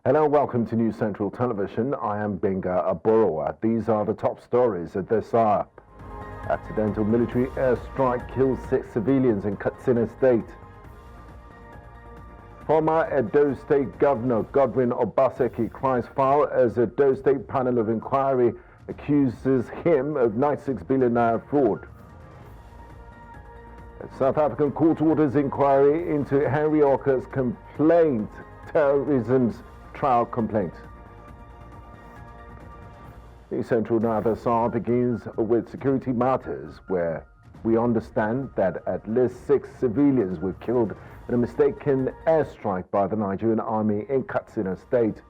Hello, welcome to News Central Television. I am Benga Aborowa. These are the top stories at this hour. Accidental military airstrike kills 6 civilians in Katsina State. Former Edo State Governor Godwin Obaseki cries foul as Edo State panel of inquiry accuses him of 96 billion naira fraud. A South African court orders inquiry into Henry Orker's complaint, terrorism's trial complaint. The Central Navasar begins with security matters, where we understand that at least 6 civilians were killed in a mistaken airstrike by the Nigerian army in Katsina State.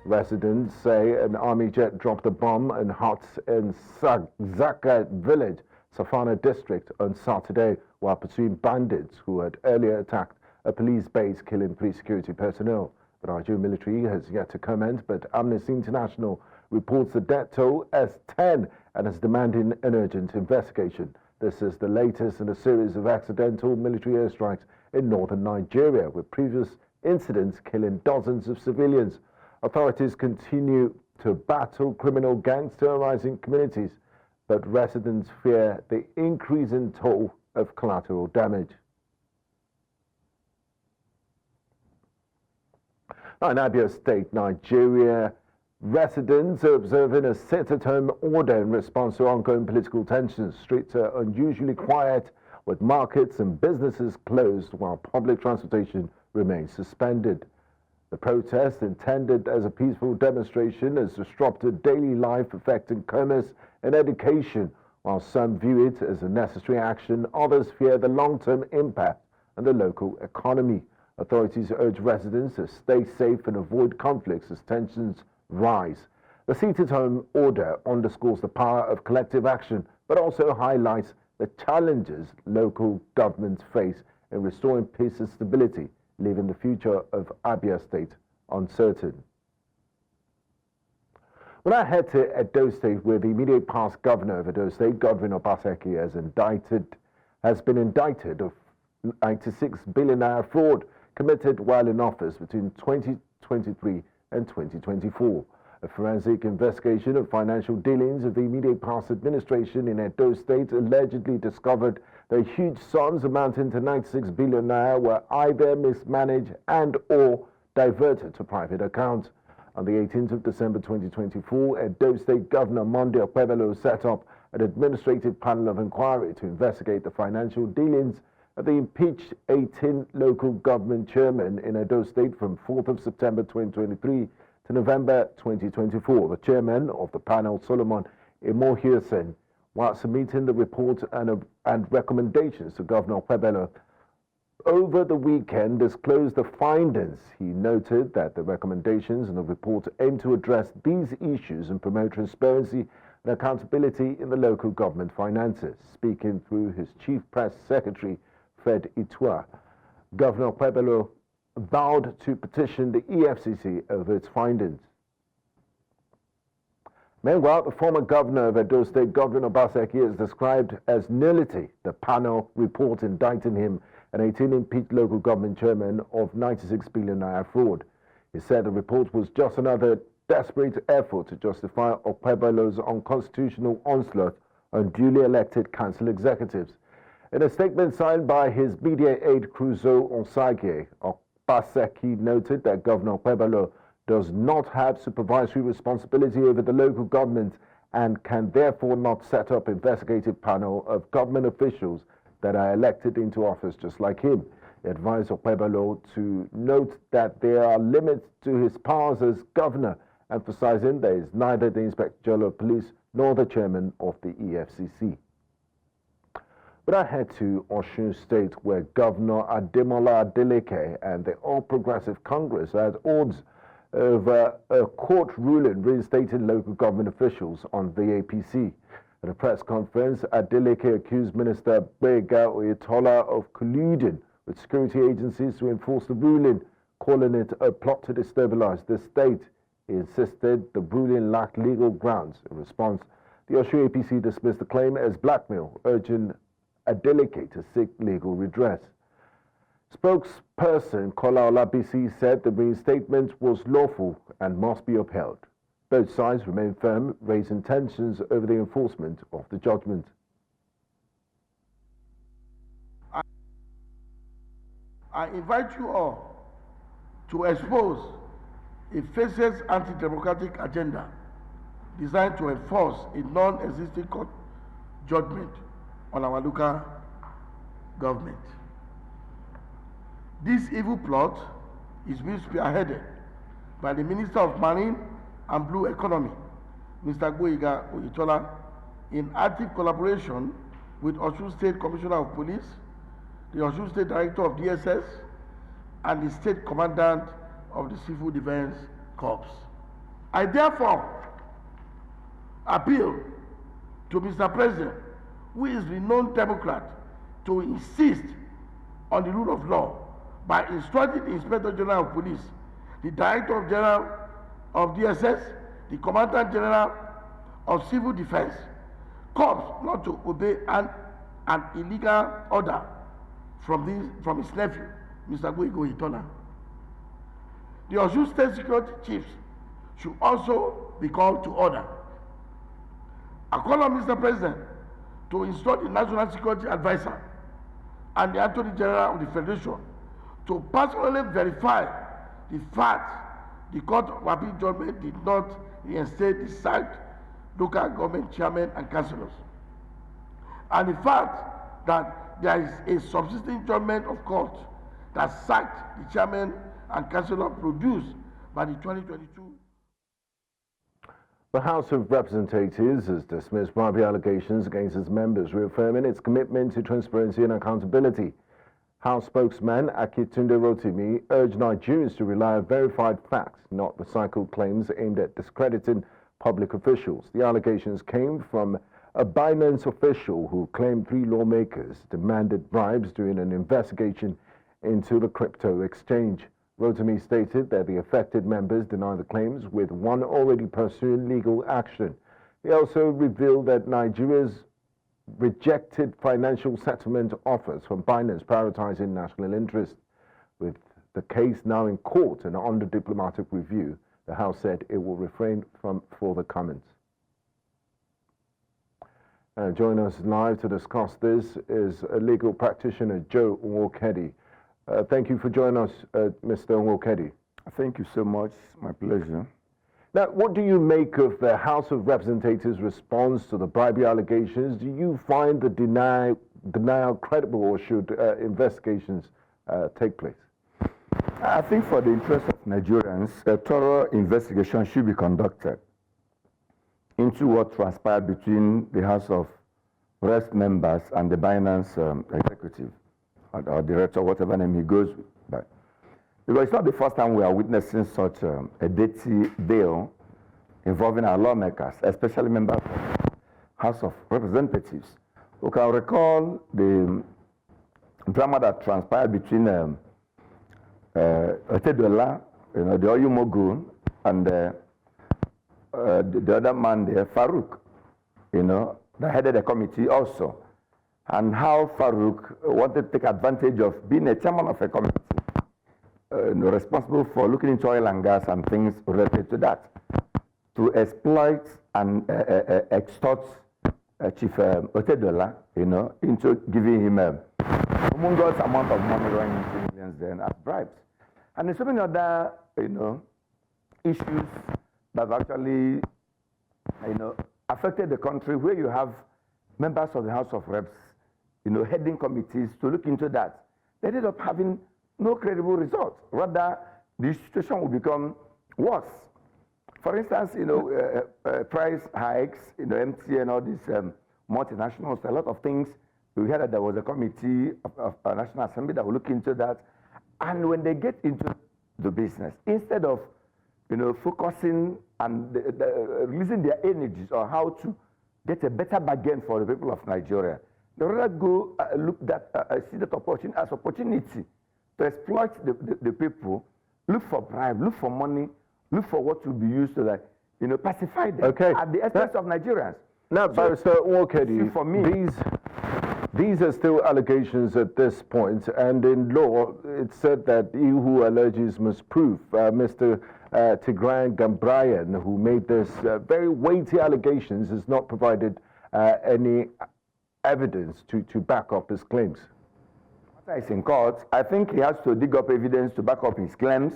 Residents say an army jet dropped a bomb in huts in Zaka village, Safana district, on Saturday while pursuing bandits who had earlier attacked a police base, killing 3 security personnel. The Nigerian military has yet to comment, but Amnesty International reports the death toll as 10 and is demanding an urgent investigation. This is the latest in a series of accidental military airstrikes in northern Nigeria, with previous incidents killing dozens of civilians. Authorities continue to battle criminal gangs terrorizing communities, but residents fear the increasing toll of collateral damage. In Abia State, Nigeria, residents are observing a sit-at-home order in response to ongoing political tensions. Streets are unusually quiet, with markets and businesses closed while public transportation remains suspended. The protest, intended as a peaceful demonstration, has disrupted daily life, affecting commerce and education. While some view it as a necessary action, others fear the long-term impact on the local economy. Authorities urge residents to stay safe and avoid conflicts as tensions rise. The sit-at-home order underscores the power of collective action, but also highlights the challenges local governments face in restoring peace and stability, leaving the future of Abia State uncertain. When I head to Edo State, where the immediate past governor of Edo State, Godwin Obaseki, has been indicted of 96 billion naira fraud committed while in office between 2023 and 2024. A forensic investigation of financial dealings of the immediate past administration in Edo State allegedly discovered that huge sums amounting to 96 billion naira were either mismanaged and or diverted to private accounts. On the 18th of December 2024, Edo State Governor Monday Okpebholo set up an administrative panel of inquiry to investigate the financial dealings of the impeached 18 local government chairmen in Edo State from 4th of September 2023 to November 2024. The chairman of the panel, Solomon Imohiosen, while submitting the report and recommendations to Governor Okpebholo over the weekend, disclosed the findings. He noted that the recommendations in the report aim to address these issues and promote transparency and accountability in the local government finances. Speaking through his chief press secretary, Fred Itua, Governor Okpebholo vowed to petition the EFCC over its findings. Meanwhile, the former governor of Edo State, Godwin Obaseki, has described as nullity the panel report indicting him and 18 impeached local government chairmen of 96 billion naira fraud. He said the report was just another desperate effort to justify Okpebholo's unconstitutional onslaught on duly elected council executives. In a statement signed by his media aide Cruzo Onsage, Obaseki noted that Governor Okpebholo does not have supervisory responsibility over the local government and can therefore not set up investigative panel of government officials that are elected into office just like him. He advised Okpebholo to note that there are limits to his powers as governor, emphasizing that he is neither the Inspector General of Police nor the chairman of the EFCC. But I head to Osun State, where Governor Ademola Adeleke and the All Progressive Congress are at odds over a court ruling reinstating local government officials on the APC. At a press conference, Adeleke accused Minister Gbega Oyetola of colluding with security agencies to enforce the ruling, calling it a plot to destabilize the state. He insisted the ruling lacked legal grounds. In response, the Osun APC dismissed the claim as blackmail, urging Adeleke to seek legal redress. Spokesperson Lawal Alhassan said the reinstatement was lawful and must be upheld. Both sides remain firm, raising tensions over the enforcement of the judgment. I invite you all to expose a faceless anti-democratic agenda designed to enforce a non-existing court judgment on our local government. This evil plot is being spearheaded by the Minister of Marine and Blue Economy, Mr. Boyi, in active collaboration with Osun State Commissioner of Police, the Osun State Director of DSS, and the State Commandant of the Civil Defense Corps. I therefore appeal to Mr. President, who is a renowned Democrat, to insist on the rule of law by instructing the Inspector General of Police, the Director General of DSS, the Commandant General of Civil Defense Corps not to obey an illegal order from his nephew, Mr. Boyi. The Osun State Security Chiefs should also be called to order. I call on Mr. President to instruct the National Security Advisor and the Attorney General of the Federation to personally verify the fact the Court of Appeal judgment did not reinstate the sacked local government chairmen and councillors, and the fact that there is a subsisting judgment of court that sacked the chairman and councillor produced by the 2022. The House of Representatives has dismissed bribery allegations against its members, reaffirming its commitment to transparency and accountability. House spokesman Akitunde Rotimi urged Nigerians to rely on verified facts, not recycled claims aimed at discrediting public officials. The allegations came from a Binance official who claimed 3 lawmakers demanded bribes during an investigation into the crypto exchange. Rotimi stated that the affected members deny the claims, with one already pursuing legal action. He also revealed that Nigeria's rejected financial settlement offers from Binance, prioritizing national interest. With the case now in court and under diplomatic review, the House said it will refrain from further comments. Joining us live to discuss this is a legal practitioner, Joe Nwokedi. Thank you for joining us, Mr. Nwokedi. Thank you so much. My pleasure. Now, what do you make of the House of Representatives' response to the bribery allegations? Do you find the denial credible, or should investigations take place? I think for the interest of Nigerians, a thorough investigation should be conducted into what transpired between the House of Reps members and the Binance executive or director, whatever name he goes by. Because it's not the first time we are witnessing such a dirty deal involving our lawmakers, especially members of the House of Representatives. We can recall the drama that transpired between Otedola, the oil mogul, and the other man there, Farouk, that headed the committee also, and how Farouk wanted to take advantage of being a chairman of a committee responsible for looking into oil and gas and things related to that, to exploit and extort Chief Otedola, into giving him a humongous amount of money, running into millions then as bribes. And there's so many other, issues that actually, affected the country, where you have members of the House of Reps, heading committees to look into that. They ended up having no credible results. Rather, the situation will become worse. For instance, price hikes, MTN, all these multinationals, a lot of things. We heard that there was a committee of National Assembly that will look into that. And when they get into the business, instead of focusing and releasing their energies on how to get a better bargain for the people of Nigeria, they rather go see that opportunity as opportunity to exploit the people, look for bribe, look for money, look for what will be used to pacify them at the expense of Nigerians. Now, Barrister Nwokedi, for me, These are still allegations at this point, and in law, it's said that he who alleges must prove. Mr. Tigran Gambrian, who made this very weighty allegations, has not provided any evidence to back up his claims. It's in court. I think he has to dig up evidence to back up his claims.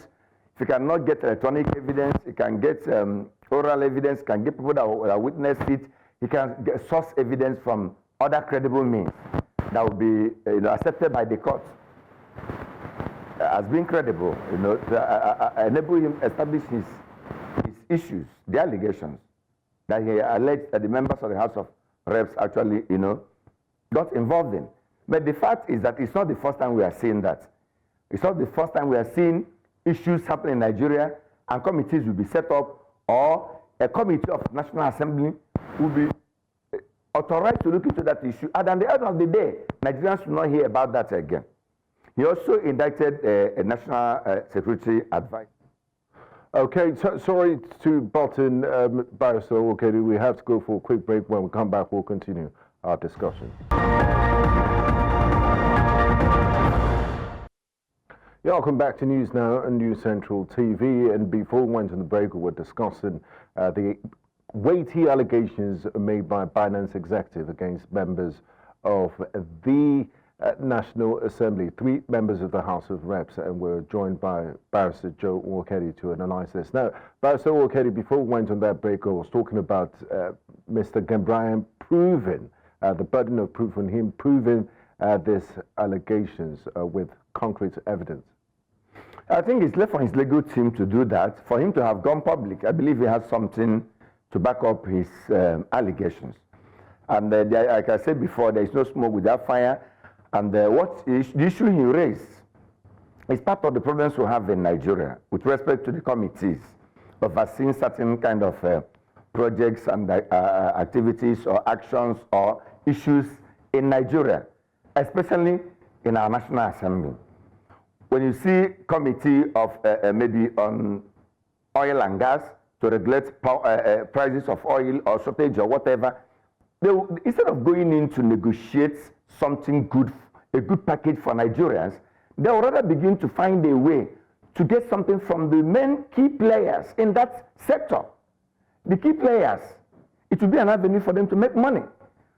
If he cannot get electronic evidence, he can get oral evidence, can get people that witnessed it. He can get source evidence from other credible means that will be accepted by the court as being credible, to enable him establish his issues, the allegations that he alleged that the members of the House of Reps actually, got involved in. But the fact is that it's not the first time we are seeing that. It's not the first time we are seeing issues happen in Nigeria, and committees will be set up, or a committee of National Assembly will be authorized to look into that issue. And at the end of the day, Nigerians will not hear about that again. He also indicted a National Security Advisor. Okay, sorry to butt in, Barrister. Okay, we have to go for a quick break. When we come back, we'll continue our discussion. Yeah, welcome back to News Now and News Central TV. And before we went on the break, we were discussing the weighty allegations made by Binance executive against members of the National Assembly, 3 members of the House of Reps, and we're joined by Barrister Joe Nwokedi to analyze this. Now, Barrister Nwokedi, before we went on that break, I was talking about Mr. Gambrian proving, the burden of proof on him proving these allegations with concrete evidence. I think it's left for his legal team to do that. For him to have gone public, I believe he has something to back up his allegations. And like I said before, there is no smoke without fire. And the issue he raised is part of the problems we have in Nigeria with respect to the committees overseeing certain kind of projects and activities or actions or issues in Nigeria, especially in our National Assembly. When you see committee of maybe on oil and gas to regulate prices of oil or shortage or whatever, instead of going in to negotiate something good, a good package for Nigerians, they will rather begin to find a way to get something from the main key players in that sector. The key players, it will be an avenue for them to make money.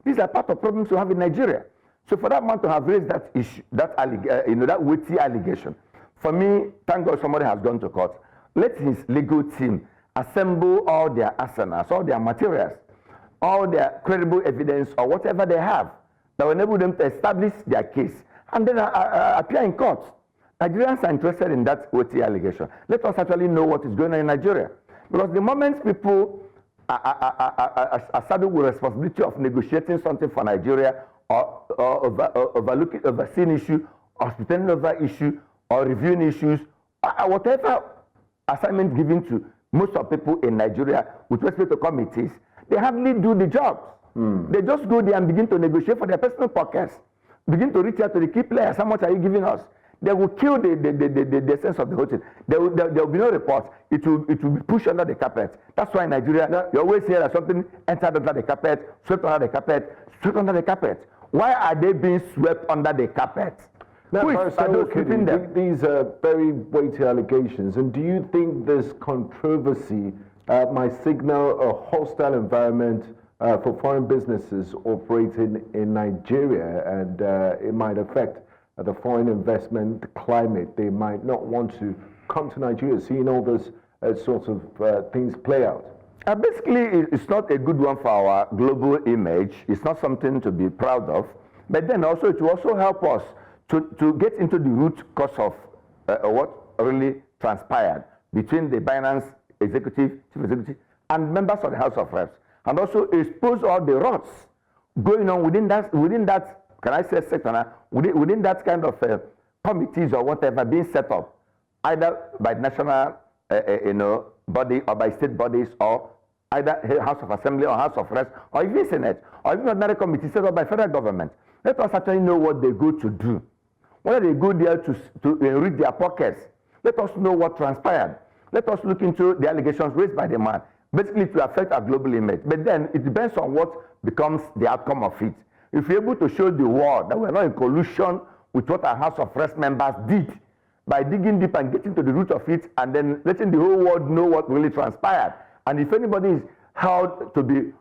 These are part of problems we have in Nigeria. So for that man to have raised that issue, that weighty allegation, for me, thank God somebody has gone to court. Let his legal team assemble all their arsenals, all their materials, all their credible evidence or whatever they have that will enable them to establish their case and then appear in court. Nigerians are interested in that weighty allegation. Let us actually know what is going on in Nigeria. Because the moment people are saddled with responsibility of negotiating something for Nigeria or overseeing issue, or pretending over issue, or reviewing issues, whatever assignment given to most of people in Nigeria with respect to committees, they hardly do the job. They just go there and begin to negotiate for their personal pockets, begin to reach out to the key players. How much are you giving us? They will kill the sense of the whole thing. There will be no report. It will be pushed under the carpet. That's why in Nigeria, you always hear that something entered under the carpet, swept under the carpet, swept under the carpet. Why are they being swept under the carpet? Now, these are very weighty allegations, and do you think this controversy might signal a hostile environment for foreign businesses operating in Nigeria, and it might affect the foreign investment climate? They might not want to come to Nigeria, seeing all those sorts of things play out. Basically, it's not a good one for our global image. It's not something to be proud of. But then also, it will also help us to get into the root cause of what really transpired between the Binance executive, chief executive, and members of the House of Reps, and also expose all the rots going on within that, can I say sector, within that kind of committees or whatever being set up, either by national, body or by state bodies, or either House of Assembly or House of Reps, or even Senate, or even another committee set up by federal government. Let us actually know what they go to do. Whether they go there to enrich their pockets. Let us know what transpired. Let us look into the allegations raised by the man, basically to affect our global image. But then it depends on what becomes the outcome of it. If we're able to show the world that we're not in collusion with what our House of Reps members did, by digging deep and getting to the root of it, and then letting the whole world know what really transpired. And if anybody is held to be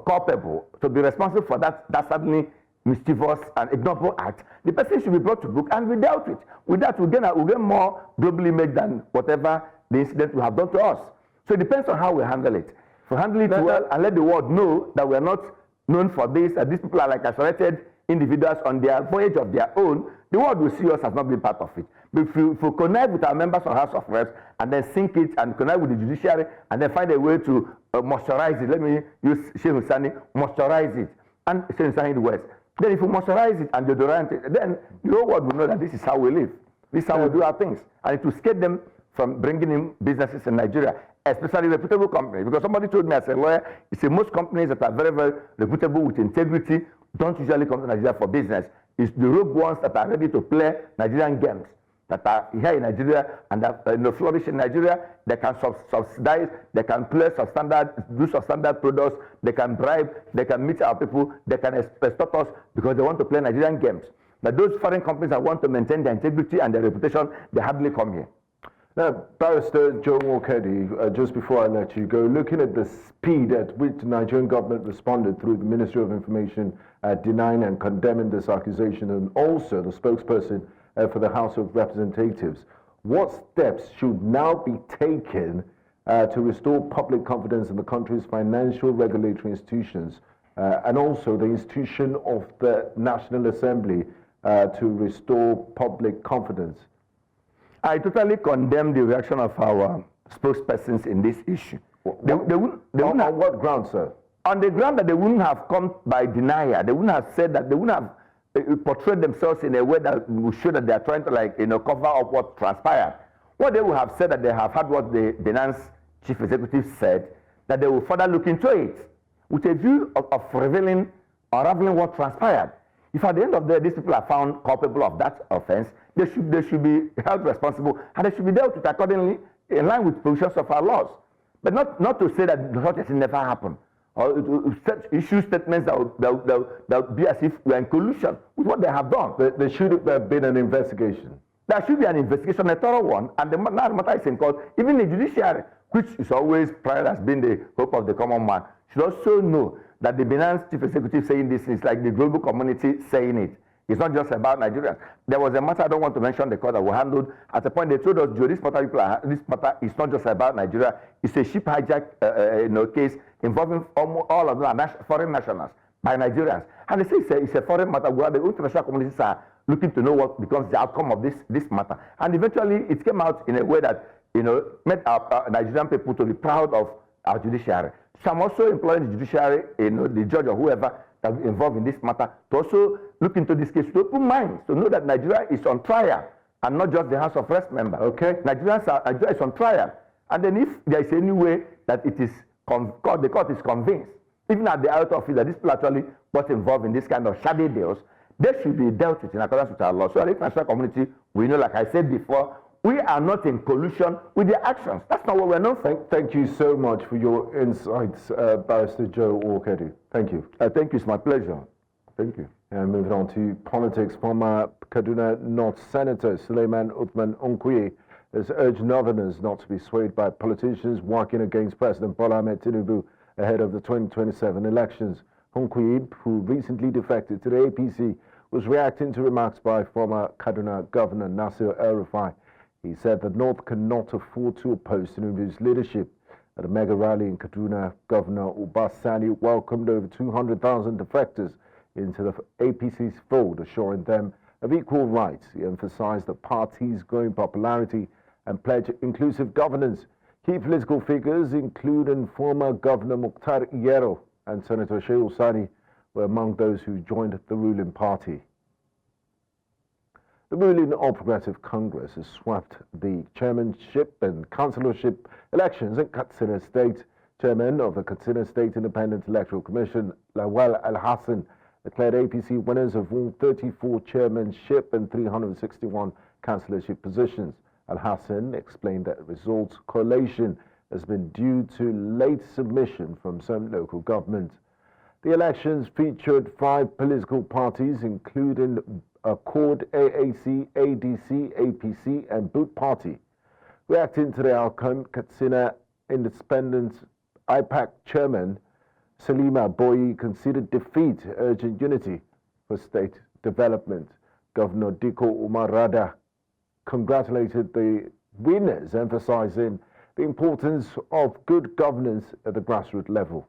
culpable, to be responsible for that certainly mischievous and ignoble act, the person should be brought to book and we dealt with. With that, we'll get more global image than whatever the incident will have done to us. So it depends on how we handle it. If we handle it well and let the world know that we're not known for this, and these people are like isolated individuals on their voyage of their own, the world will see us as not being part of it. But if we connect with our members of House of Reps and then sync it and connect with the judiciary and then find a way to moisturize it, let me use Sheikh Husani, moisturize it, and Sheikh Husani in the West. Then if we moisturize it and deodorant it, then the whole world will know that this is how we live. This is how we do our things. And it will scare them from bringing in businesses in Nigeria, especially reputable companies. Because somebody told me as a lawyer, he said most companies that are very, very reputable with integrity don't usually come to Nigeria for business. It's the rogue ones that are ready to play Nigerian games, that are here in Nigeria and that flourish in Nigeria. They can subsidize, they can play substandard, do substandard products, they can bribe, they can meet our people, they can extort us because they want to play Nigerian games. But those foreign companies that want to maintain their integrity and their reputation, they hardly come here. Now, Barrister Joe Okedi, just before I let you go, looking at the speed at which the Nigerian government responded through the Ministry of Information denying and condemning this accusation, and also the spokesperson for the House of Representatives, what steps should now be taken to restore public confidence in the country's financial regulatory institutions and also the institution of the National Assembly to restore public confidence? I totally condemn the reaction of our spokespersons in this issue. On what grounds, sir? On the ground that they wouldn't have come by denial. They wouldn't have said that, they wouldn't have portrayed themselves in a way that would show that they are trying to cover up what transpired. What they would have said that they have had what the Binance chief executive said, that they will further look into it with a view of revealing or unraveling what transpired. If at the end of the day these people are found culpable of that offense, they should be held responsible and they should be dealt with accordingly in line with provisions of our laws. But not to say that such a thing never happened, or issue statements that will be as if we are in collusion with what they have done. There should have been an investigation. There should be an investigation, a thorough one, and the matter is in court. Even the judiciary, which is always prior has been the hope of the common man, should also know that the Binance chief executive saying this is like the global community saying it. It's not just about Nigerians. There was a matter, I don't want to mention the court that we handled. At a point, they told us, Joe, this matter is not just about Nigeria. It's a ship hijack case involving all of them foreign nationals by Nigerians. And they say it's a foreign matter where the international communities are looking to know what becomes the outcome of this matter. And eventually, it came out in a way that made our Nigerian people to be proud of our judiciary. So I'm also employing the judiciary, the judge or whoever that is involved in this matter, to also look into this case, to open minds, to know that Nigeria is on trial and not just the House of Reps member. Okay. Nigeria is on trial. And then if there is any way that it is the court is convinced, even at the out of it, that these people actually got involved in this kind of shady deals, they should be dealt with in accordance with our law. So the international community, we know, like I said before, we are not in collusion with their actions. That's not what we're known for. Thank you so much for your insights, Barrister Joe Okedi. Thank you. Thank you. It's my pleasure. Thank you. And moving on to politics, former Kaduna North Senator Suleiman Uthman Unkuyi has urged Northerners not to be swayed by politicians working against President Bola Ahmed Tinubu ahead of the 2027 elections. Unkuyi, who recently defected to the APC, was reacting to remarks by former Kaduna Governor Nasir El-Rufai. He said that North cannot afford to oppose Tinubu's leadership. At a mega rally in Kaduna, Governor Uba Sani welcomed over 200,000 defectors into the APC's fold, assuring them of equal rights. He emphasized the party's growing popularity and pledged inclusive governance. Key political figures, including former Governor Mukhtar Iyero and Senator Shehu Sani, were among those who joined the ruling party. The ruling All Progressive Congress has swept the chairmanship and councillorship elections in Katsina State. Chairman of the Katsina State Independent Electoral Commission, Lawal Alhassan, declared APC winners of all 34 chairmanship and 361 councillorship positions. Alhassan explained that results collation has been due to late submission from some local governments. The elections featured 5 political parties, including Accord, AAC, ADC, APC, and Boot Party. Reacting to the outcome, Katsina Independent IPAC Chairman Salima Boyi considered defeat, urging unity for state development. Governor Dikko Umar Radda congratulated the winners, emphasizing the importance of good governance at the grassroots level.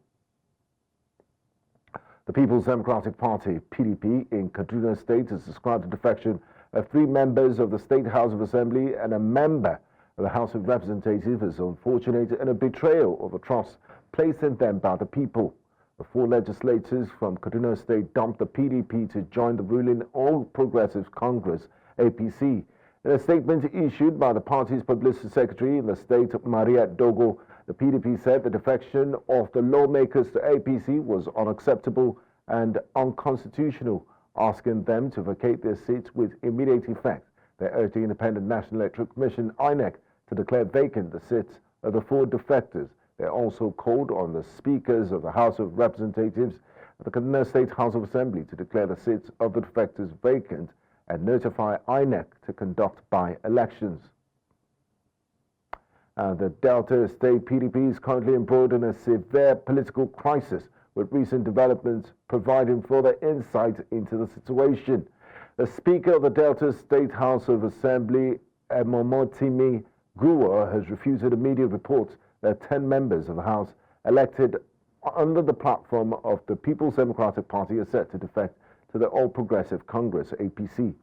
The People's Democratic Party, PDP, in Katsina State has described the defection of 3 members of the State House of Assembly and a member of the House of Representatives as unfortunate and a betrayal of the trust placed in them by the people. The 4 legislators from Katsina State dumped the PDP to join the ruling All Progressives Congress, APC. In a statement issued by the party's publicity secretary in the state, Maria Dogo, the PDP said the defection of the lawmakers to APC was unacceptable and unconstitutional, asking them to vacate their seats with immediate effect. They urged the Independent National Electoral Commission, INEC, to declare vacant the seats of the 4 defectors. They also called on the speakers of the House of Representatives of the Katsina State House of Assembly to declare the seats of the defectors vacant and notify INEC to conduct by-elections. The Delta State PDP is currently embroiled in a severe political crisis, with recent developments providing further insight into the situation. The Speaker of the Delta State House of Assembly, Momotimi Guwa, has refuted immediate reports that 10 members of the House elected under the platform of the People's Democratic Party are set to defect to the All Progressive Congress, APC.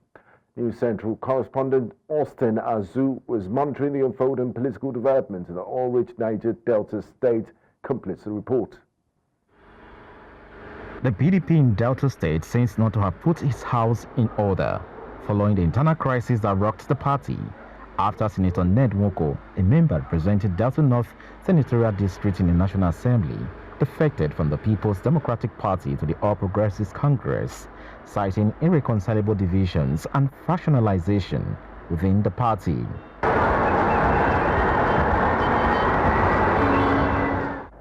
News Central correspondent Austin Azu was monitoring the unfolding political developments in the All-Rich Niger Delta State. Completes the report. The PDP in Delta State seems not to have put its house in order following the internal crisis that rocked the party after Senator Ned Nwoko, a member representing Delta North Senatorial District in the National Assembly, defected from the People's Democratic Party to the All Progressives Congress, citing irreconcilable divisions and fractionalization within the party.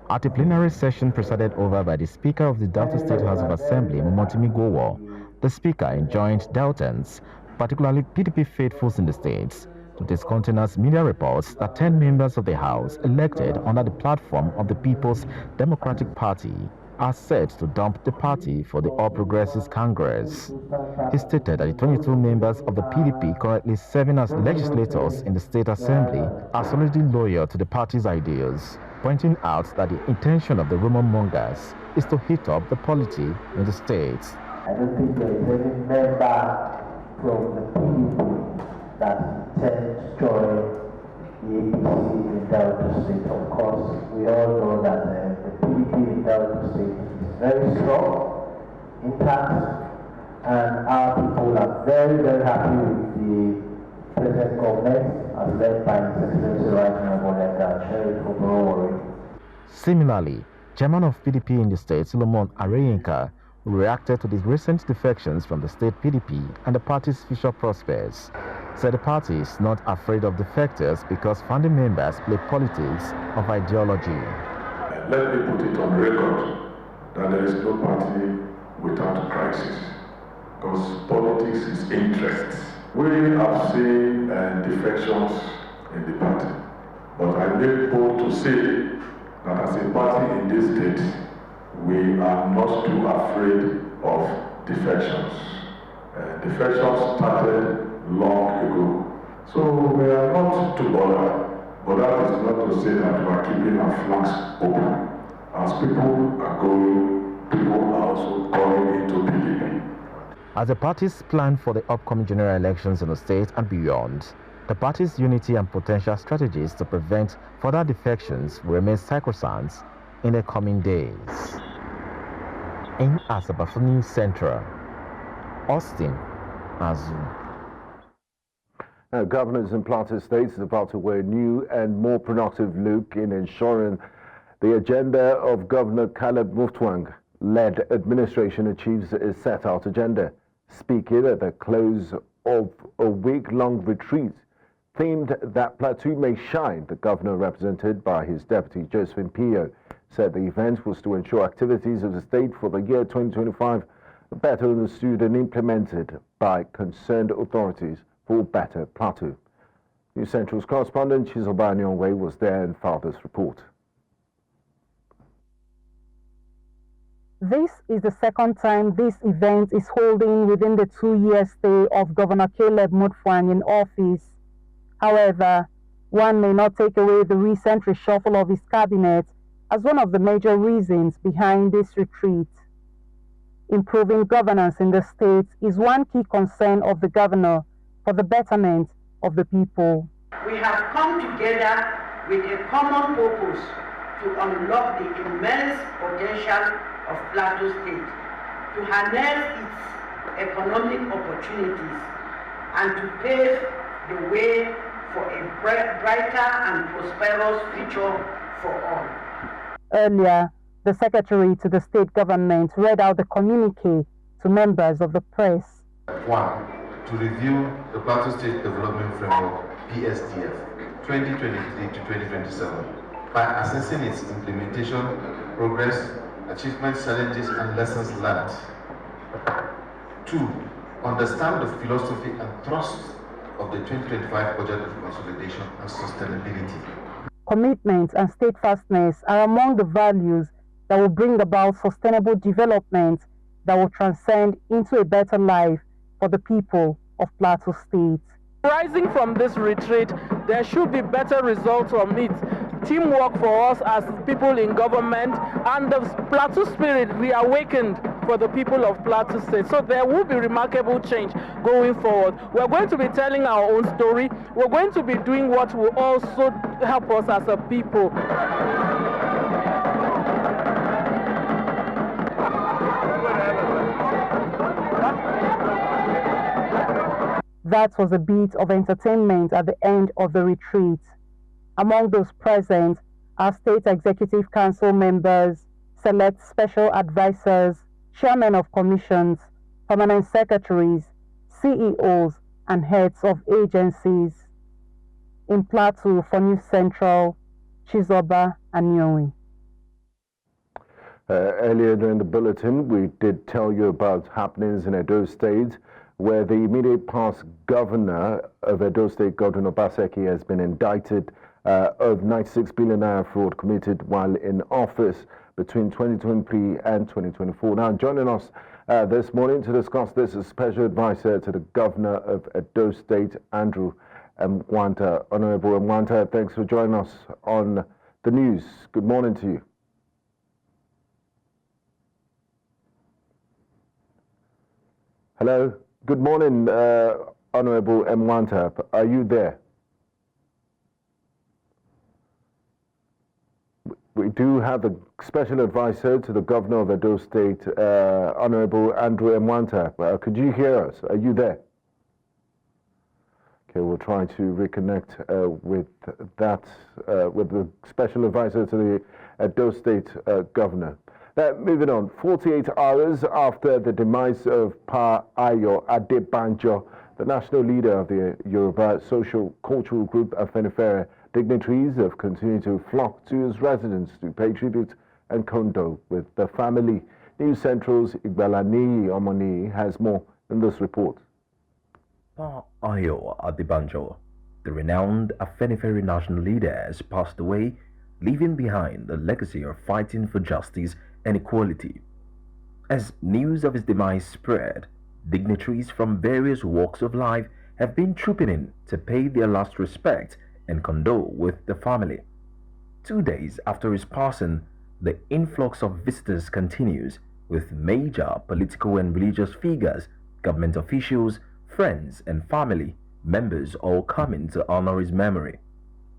At a plenary session presided over by the Speaker of the Delta State House of Assembly, Momotimi Guwa, the Speaker enjoined Deltans, particularly PDP faithfuls in the states, to discountenance media reports that 10 members of the House elected under the platform of the People's Democratic Party are set to dump the party for the All Progressives Congress. He stated that the 22 members of the PDP currently serving as legislators in the State Assembly are solidly loyal to the party's ideas, pointing out that the intention of the rumor mongers is to heat up the polity in the state. I don't think there is any member from the PDP that intends to join the APC in Delta State. Of course, we all know that the PDP in Delta State is very strong, intact, and our people are very, very happy with the present government as led by His Excellency Right Honorable Sheriff Oborowori. Similarly, Chairman of PDP in the state, Solomon Areyinka, reacted to the recent defections from the state PDP and the party's future prospects, said the party is not afraid of defectors because founding members play politics of ideology. Let me put it on record that there is no party without a crisis, because politics is interest. We have seen defections in the party, but I make bold to say that as a party in this state, we are not too afraid of defections. Defections started long ago. So we are not too bothered, but that is not to say that we are keeping our flanks open. As people are going, people are also going into PDP. As the party's plan for the upcoming general elections in the state and beyond, the party's unity and potential strategies to prevent further defections will remain sacrosanct in the coming days. In Asaba for News Central, Austin Azu. Now, governors in Plateau State is about to wear a new and more productive look in ensuring the agenda of Governor Caleb Mutfwang-led administration achieves its set-out agenda. Speaking at the close of a week-long retreat themed that Plateau may shine, the governor, represented by his deputy Josephine Pio, said the event was to ensure activities of the state for the year 2025 are better understood and implemented by concerned authorities for better Plateau. News Central's correspondent Chizoba Nyongwe was there and filed this report. This is the second time this event is holding within the 2-year stay of Governor Caleb Mutfwang in office. However, one may not take away the recent reshuffle of his cabinet as one of the major reasons behind this retreat. Improving governance in the state is one key concern of the governor for the betterment of the people. We have come together with a common purpose to unlock the immense potential of Plateau State, to harness its economic opportunities, and to pave the way for a brighter and prosperous future for all. Earlier, the secretary to the state government read out the communique to members of the press. 1. To review the Plateau State Development Framework, PSDF, 2023 to 2027, by assessing its implementation, progress, achievements, challenges, and lessons learned. 2. Understand the philosophy and thrust of the 2025 budget of consolidation and sustainability. Commitment and steadfastness are among the values that will bring about sustainable development that will transcend into a better life for the people of Plateau State. Rising from this retreat, there should be better results from it. Teamwork for us as people in government and the Plateau spirit reawakened for the people of Plateau State. So there will be remarkable change going forward. We're going to be telling our own story. We're going to be doing what will also help us as a people. That was a bit of entertainment at the end of the retreat. Among those present are State Executive Council members, select special advisors, chairmen of commissions, permanent secretaries, CEOs, and heads of agencies. In Plateau for News Central, Chizoba Anyonyi. Earlier during the bulletin, we did tell you about happenings in Edo State, where the immediate past governor of Edo State, Godwin Obaseki, has been indicted of 96 billion naira fraud committed while in office between 2023 and 2024. Now, joining us this morning to discuss this is Special Advisor to the Governor of Edo State, Andrew Mwanta. Honorable Mwanta, thanks for joining us on the news. Good morning to you. Hello. Good morning, Honorable Mwanta. Are you there? We do have a special advisor to the Governor of Edo State, Honorable Andrew Mwanta. Could you hear us? Are you there? Okay, we'll try to reconnect with the special advisor to the Edo State Governor. Moving on, 48 hours after the demise of Pa Ayo Adebanjo, the national leader of the Yoruba social cultural group Afenifere, dignitaries have continued to flock to his residence to pay tribute and condole with the family. News Central's Igbalani Omoni has more in this report. Pa Ayo Adebanjo, the renowned Afenifere national leader, has passed away, leaving behind a legacy of fighting for justice and equality. As news of his demise spread, dignitaries from various walks of life have been trooping in to pay their last respect and condole with the family. 2 days after his passing, the influx of visitors continues, with major political and religious figures, government officials, friends and family members all coming to honor his memory.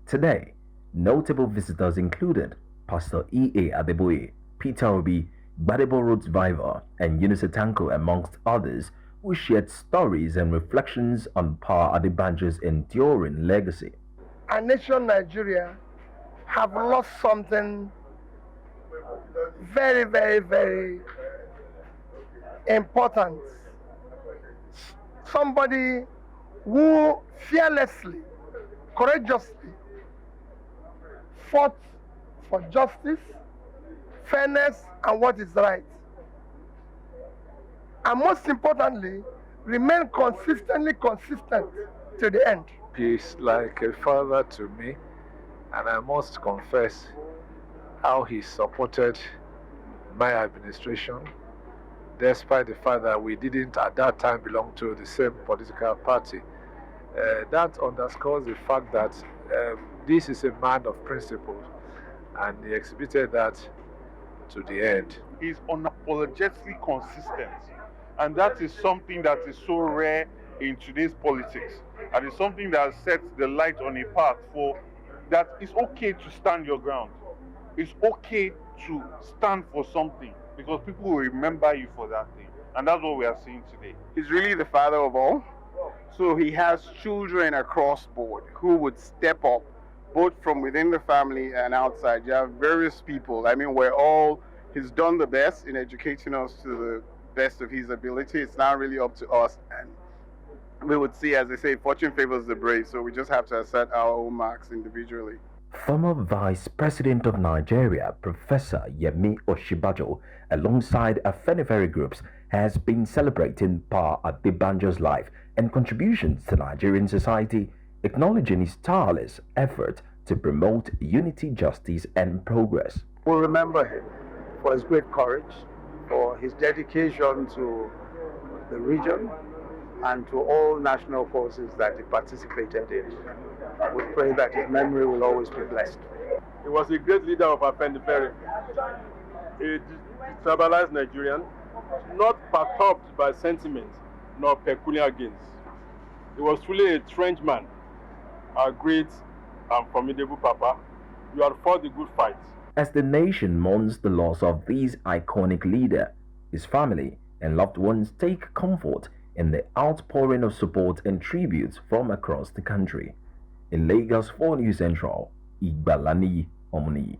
Today, notable visitors included Pastor E.A. Adeboye, Peter Obi, Gbadebo Road Survivor, and Eunice Tanko, amongst others, who shared stories and reflections on Pa Adebanjo's enduring legacy. Our nation, Nigeria, have lost something very, very, very important. Somebody who fearlessly, courageously fought for justice, fairness and what is right. And most importantly, remain consistently consistent to the end. He's like a father to me, and I must confess how he supported my administration, despite the fact that we didn't at that time belong to the same political party. That underscores the fact that this is a man of principles, and he exhibited that to the end. He's unapologetically consistent, and that is something that is so rare in today's politics, and it's something that sets the light on a path for that it's okay to stand your ground. It's okay to stand for something because people will remember you for that thing, and that's what we are seeing today. He's really the father of all. So he has children across board who would step up, both from within the family and outside. You have various people. I mean, he's done the best in educating us to the best of his ability. It's now really up to us. And we would see, as they say, fortune favors the brave. So we just have to assert our own marks individually. Former Vice President of Nigeria, Professor Yemi Oshibajo, alongside Afenifere groups, has been celebrating Pa Adebanjo's life and contributions to Nigerian society, acknowledging his tireless effort to promote unity, justice, and progress. We'll remember him for his great courage, for his dedication to the region, and to all national causes that he participated in. We pray that his memory will always be blessed. He was a great leader of Afenifere, a tribalized Nigerian, not perturbed by sentiment nor peculiar gains. He was truly a trench man, a great and formidable papa. You had fought the good fight. As the nation mourns the loss of this iconic leader, his family and loved ones take comfort in the outpouring of support and tributes from across the country. In Lagos, for News Central, Igbalani Omni.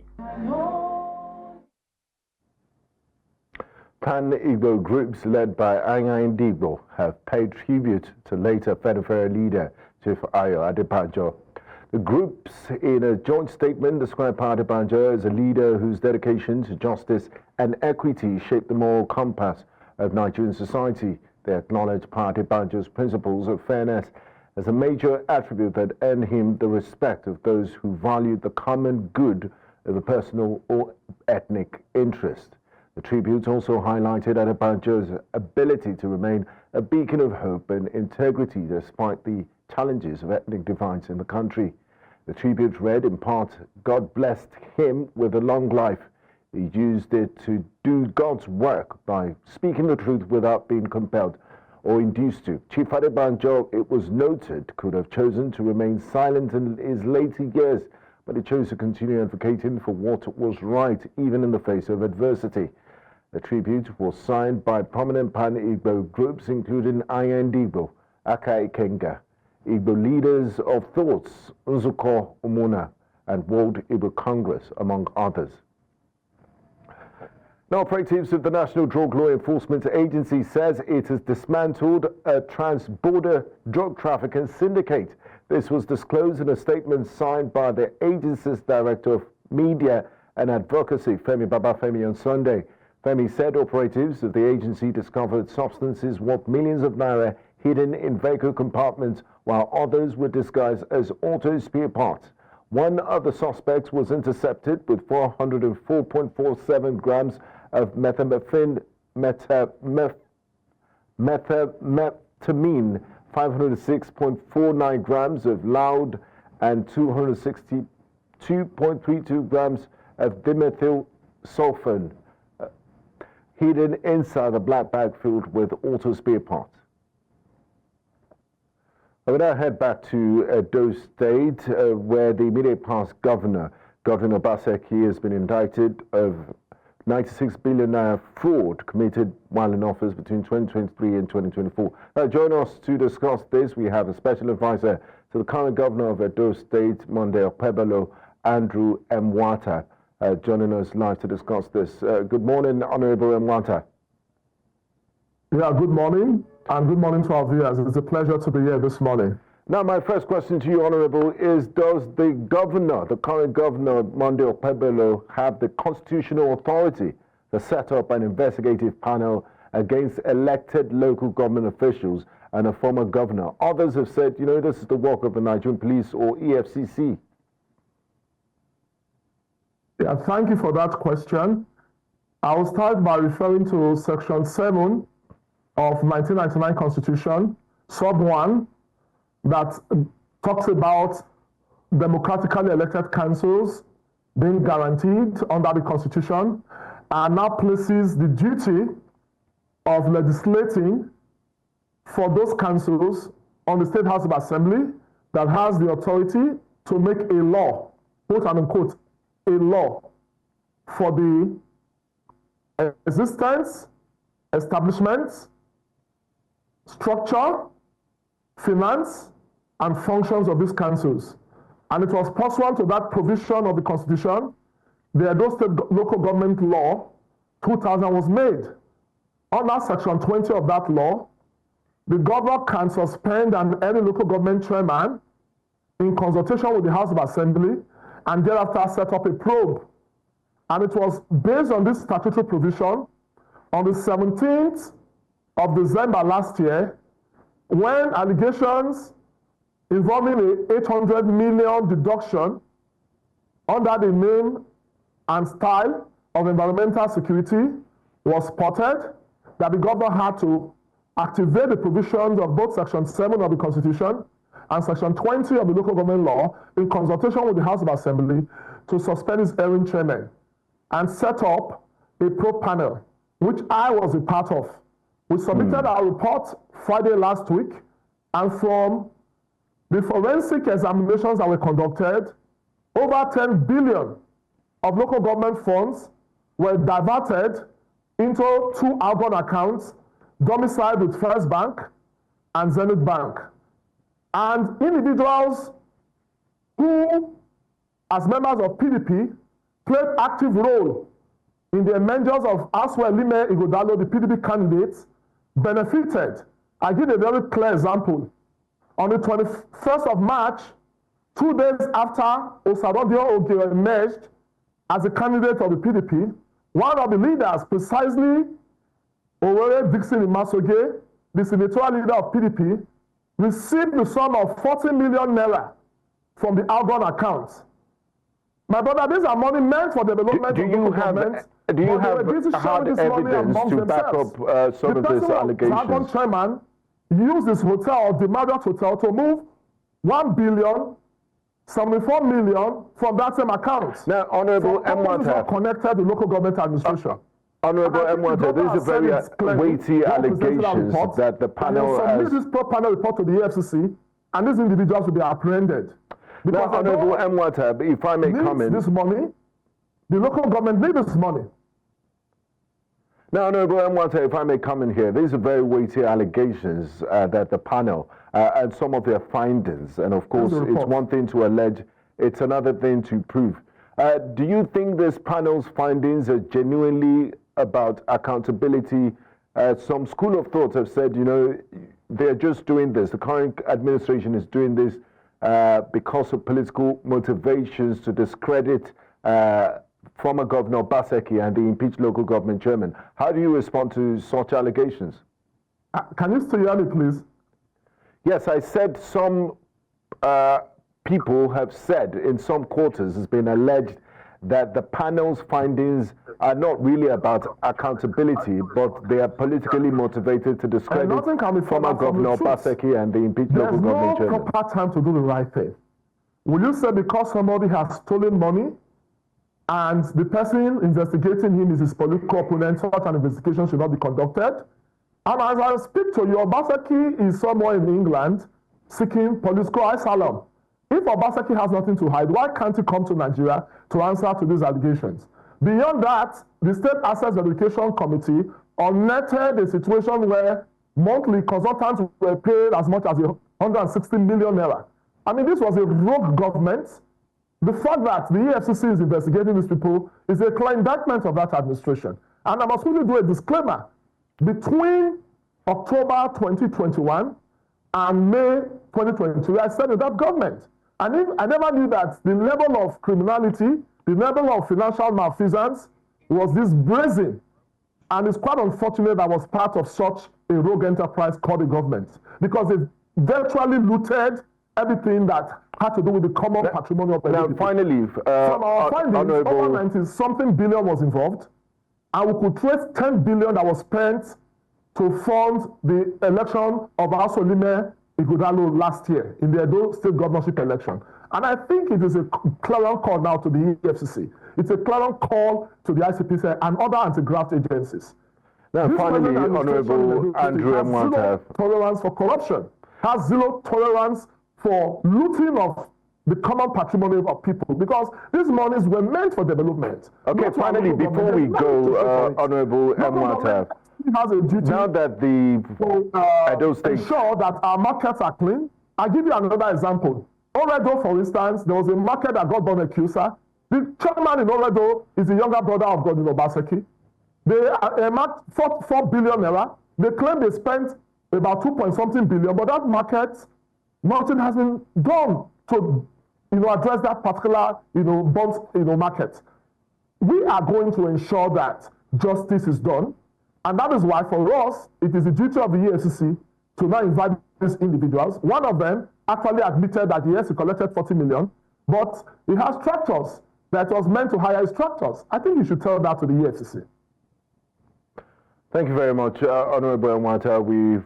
Pan-Igbo groups led by Anya Ndigbo have paid tribute to later Federal leader Chief Ayo Adebanjo. The groups, in a joint statement, describe Adebanjo as a leader whose dedication to justice and equity shaped the moral compass of Nigerian society. They acknowledge Adebanjo's principles of fairness as a major attribute that earned him the respect of those who valued the common good over personal or ethnic interest. The tribute also highlighted Adebanjo's ability to remain a beacon of hope and integrity despite the challenges of ethnic divides in the country. The tribute read in part, God blessed him with a long life. He used it to do God's work by speaking the truth without being compelled or induced to. Chief Adebanjo, it was noted, could have chosen to remain silent in his later years, but he chose to continue advocating for what was right, even in the face of adversity. The tribute was signed by prominent Pan-Igbo groups, including Anya Ndigbo, Aka Ikenga, Igbo Leaders of Thoughts, Nzuko Umuna, and World Igbo Congress, among others. Now, operatives of the National Drug Law Enforcement Agency says it has dismantled a trans-border drug trafficking syndicate. This was disclosed in a statement signed by the agency's Director of Media and Advocacy, Femi Babafemi, on Sunday. Femi said operatives of the agency discovered substances worth millions of naira hidden in vehicle compartments, while others were disguised as auto spare parts. One of the suspects was intercepted with 404.47 grams of methamphetamine, 506.49 grams of loud, and 262.32 grams of dimethyl sulfone hidden inside a black bag filled with auto spare parts. I will now head back to Edo State, where the immediate past governor, Governor Obaseki, has been indicted of 96 billion naira fraud committed while in office between 2023 and 2024. Join us to discuss this. We have a special advisor to the current governor of Edo State, Monday Okpebholo, Andrew Mwata, joining us live to discuss this. Good morning, Honorable Mwata. Yeah, good morning, and good morning to our viewers. It's a pleasure to be here this morning. Now, my first question to you, Honourable, is does the governor, the current governor, Monday Okpebholo, have the constitutional authority to set up an investigative panel against elected local government officials and a former governor? Others have said, you know, this is the work of the Nigerian police or EFCC. Yeah, thank you for that question. I will start by referring to Section 7 of 1999 Constitution, Sub 1, that talks about democratically elected councils being guaranteed under the Constitution, and now places the duty of legislating for those councils on the State House of Assembly that has the authority to make a law, quote and unquote, a law for the existence, establishment, structure, finance, and functions of these councils. And it was pursuant to that provision of the Constitution, the Edo State Local Government Law 2000 was made. Under Section 20 of that law, the governor can suspend any local government chairman in consultation with the House of Assembly and thereafter set up a probe. And it was based on this statutory provision on the 17th of December last year when allegations involving an 800 million deduction under the name and style of environmental security was spotted, that the governor had to activate the provisions of both Section 7 of the Constitution and Section 20 of the Local Government Law in consultation with the House of Assembly to suspend his erring chairman and set up a probe panel, which I was a part of. We submitted our report Friday last week, and from the forensic examinations that were conducted, over 10 billion of local government funds were diverted into two outbound accounts domiciled with First Bank and Zenith Bank. And individuals who, as members of PDP, played active role in the emergence of Aswa Lime Igodalo, the PDP candidates, benefited. I give a very clear example. On the 21st of March, 2 days after Osarodio Oge emerged as a candidate of the PDP, one of the leaders, precisely Owere Dixon Imasoge, the senatorial leader of PDP, received the sum of 40 million naira from the outbound accounts. My brother, these are money meant for development Do you have hard evidence to back up some of these allegations? The chairman used his hotel, the Marriott Hotel, to move 1 billion 74 million from that same account. Now, Honourable Mwata, connected to local government administration. Honourable Mwata, these are very weighty allegations that the panel has... Submit this panel report to the EFCC, and these individuals will be apprehended. Now, Honourable Mwata, if I may come in... this money, the local government needs this money. Now, Honourable Mwata, if I may come in here, these are very weighty allegations that the panel and some of their findings, and of course, it's one thing to allege, it's another thing to prove. Do you think this panel's findings are genuinely about accountability? Some school of thought have said, you know, they're just doing this. The current administration is doing this because of political motivations to discredit former Governor Obaseki and the impeached local government chairman. How do you respond to such allegations? Can you still hear me, please? Yes, I said some people have said in some quarters, it's been alleged that the panel's findings are not really about accountability, but they are politically motivated to discredit former Governor Obaseki and the impeached local government chairman. There's no proper time to do the right thing. Will you say because somebody has stolen money and the person investigating him is his political opponent, such an investigation should not be conducted? And as I speak to you, Obaseki is somewhere in England seeking political asylum. If Obaseki has nothing to hide, why can't he come to Nigeria to answer to these allegations? Beyond that, the State Assets Verification Committee unnetted a situation where monthly consultants were paid as much as 160 million naira. I mean, this was a rogue government. The fact that the EFCC is investigating these people is a clear indictment of that administration. And I must really do a disclaimer. Between October 2021 and May 2023, I said in that government. And if I never knew that the level of criminality, the level of financial malfeasance was this brazen. And it's quite unfortunate that I was part of such a rogue enterprise called the government, because they virtually looted everything that had to do with the common patrimony of Now, finally, from our findings, over 90-something billion was involved, and we could trace 10 billion that was spent to fund the election of Salima last year in the Edo State governorship election. And I think it is a clarion call now to the EFCC. It's a clarion call to the ICPC and other anti-graft agencies. Now, finally, Honorable Andrew Mwata. Zero tolerance for corruption, has zero tolerance for looting of the common patrimony of people, because these monies were meant for development. Okay, finally, before we go, Honorable Mwata, has a duty now that the Edo State ensure that our markets are clean. I'll give you another example. Oredo, for instance, there was a market that got born accuser. The chairman in Oredo is the younger brother of Godwin Obaseki. They earmarked 4 billion naira. They claim they spent about 2-point-something billion, but that market, nothing has been done to address that particular bond market. We are going to ensure that justice is done, and that is why for us it is the duty of the EFCC to now invite these individuals. One of them actually admitted that yes, he collected 40 million, but he has tractors that was meant to hire his tractors. I think you should tell that to the EFCC. Thank you very much, Honorable Mwata. We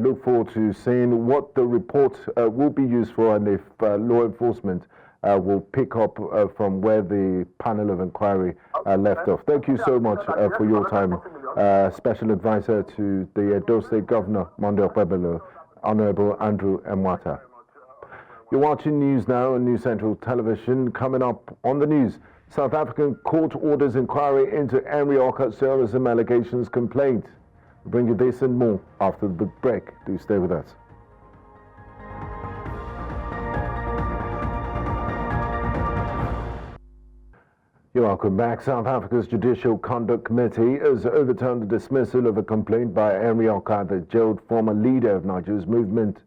look forward to seeing what the report will be used for, and if law enforcement will pick up from where the panel of inquiry left off. Thank you so much for your time, Special Advisor to the Edo State Governor, Monday Okpebholo, Honorable Andrew Mwata. You're watching News Now on News Central Television. Coming up on the news, South African court orders inquiry into Henry Okat's terrorism allegations complaint. We'll bring you this and more after the break. Do stay with us. You're welcome back. South Africa's Judicial Conduct Committee has overturned the dismissal of a complaint by Henry Okat, the jailed former leader of Nigeria's movement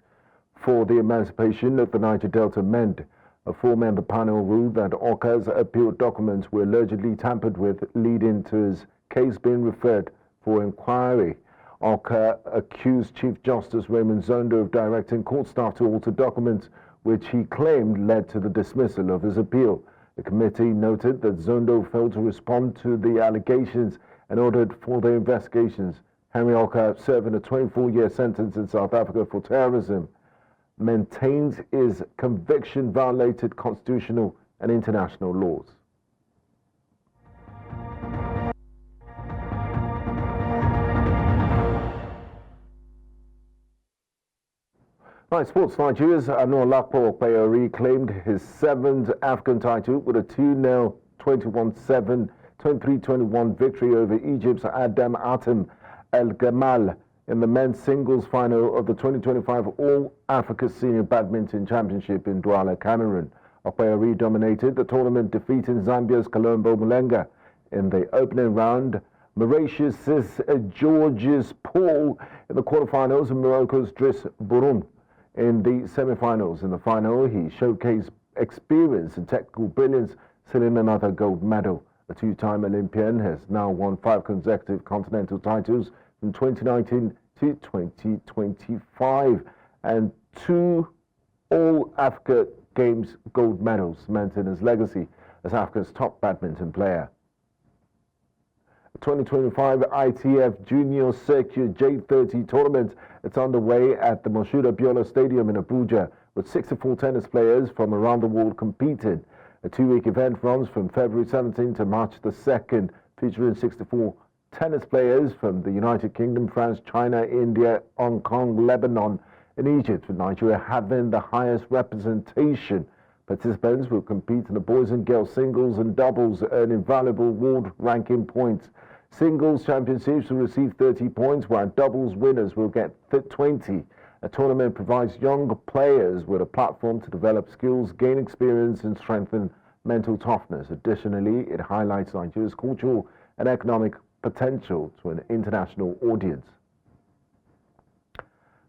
for the emancipation of the Niger Delta MEND. A 4-member panel ruled that Okat's appealed documents were allegedly tampered with, leading to his case being referred for inquiry. Okat accused Chief Justice Raymond Zondo of directing court staff to alter documents, which he claimed led to the dismissal of his appeal. The committee noted that Zondo failed to respond to the allegations and ordered further investigations. Henry Okat, serving a 24-year sentence in South Africa for terrorism, maintains his conviction violated constitutional and international laws. Right, sports. Nigeria's Lawal Alhassan claimed his 7th African title with a 2-0, 21-7, 23-21 victory over Egypt's Adam Atem El Gamal in the men's singles final of the 2025 All-Africa Senior Badminton Championship in Douala, Cameroon. Alhassan dominated the tournament, defeating Zambia's Colombo Mulenga in the opening round, Mauritius's Georges Paul in the quarterfinals, and Morocco's Driss Bouroum in the semi-finals. In the final, he showcased experience and technical brilliance, sealing another gold medal. The two-time Olympian has now won 5 consecutive continental titles from 2019 to 2025 and 2 All-Africa Games gold medals, cementing his legacy as Africa's top badminton player. 2025 ITF Junior Circuit J30 tournament. It's underway at the Moshood Abiola Stadium in Abuja, with 64 tennis players from around the world competing. A 2-week event runs from February 17 to March the 2nd, featuring 64 tennis players from the United Kingdom, France, China, India, Hong Kong, Lebanon, and Egypt, with Nigeria having the highest representation. Participants will compete in the boys and girls singles and doubles, earning valuable world ranking points. Singles championships will receive 30 points, while doubles winners will get 20. The tournament provides young players with a platform to develop skills, gain experience, and strengthen mental toughness. Additionally, it highlights Nigeria's cultural and economic potential to an international audience.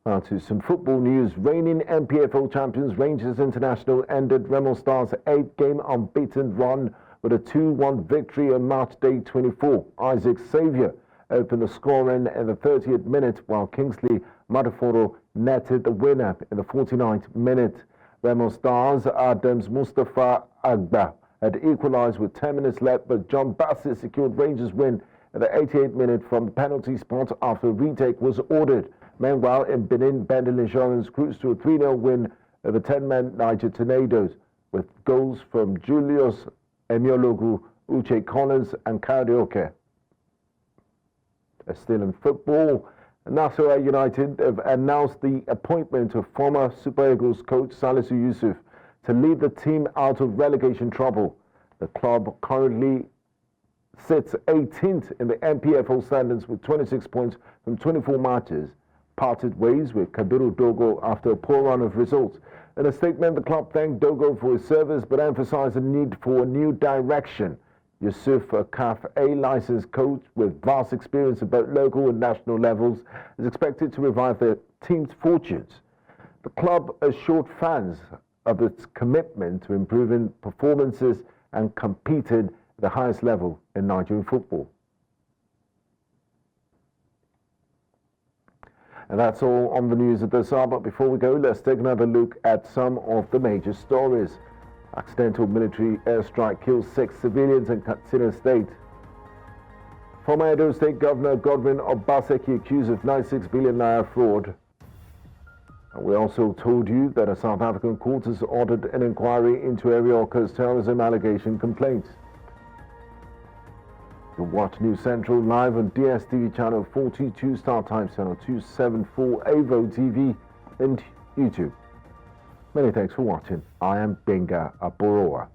Now to some football news. Reigning MPFL champions Rangers International ended Remo Stars' 8-game unbeaten run with a 2-1 victory on March Day 24. Isaac Saviour opened the scoring in the 30th minute, while Kingsley Madaforo netted the winner in the 49th minute. Remo Stars' Adams Mustafa Agba had equalised with 10 minutes left, but John Bassett secured Rangers' win in the 88th minute from the penalty spot after a retake was ordered. Meanwhile, in Benin, Bendel Insurance cruised to a 3-0 win over 10-man Niger Tornadoes, with goals from Julius Emiologu, Uche Collins and Karaoke. Still in football, Nasarawa United have announced the appointment of former Super Eagles coach Salisu Yusuf to lead the team out of relegation trouble. The club currently sits 18th in the MPFL standings with 26 points from 24 matches. Parted ways with Kabiru Dogo after a poor run of results. In a statement, the club thanked Dogo for his service but emphasized the need for a new direction. Yusuf, a CAF A licensed coach with vast experience at both local and national levels, is expected to revive the team's fortunes. The club assured fans of its commitment to improving performances and competed at the highest level in Nigerian football. And that's all on the news at this hour. But before we go, let's take another look at some of the major stories. Accidental military airstrike kills 6 civilians in Katsina State. Former Edo State Governor Godwin Obaseki accused of 96 billion naira fraud. And we also told you that a South African court has ordered an inquiry into Arioka's terrorism allegation complaints. You watch News Central live on DSTV channel 42, Star Times channel 274, Avo TV and YouTube. Many thanks for watching. I am Benga Aboroa.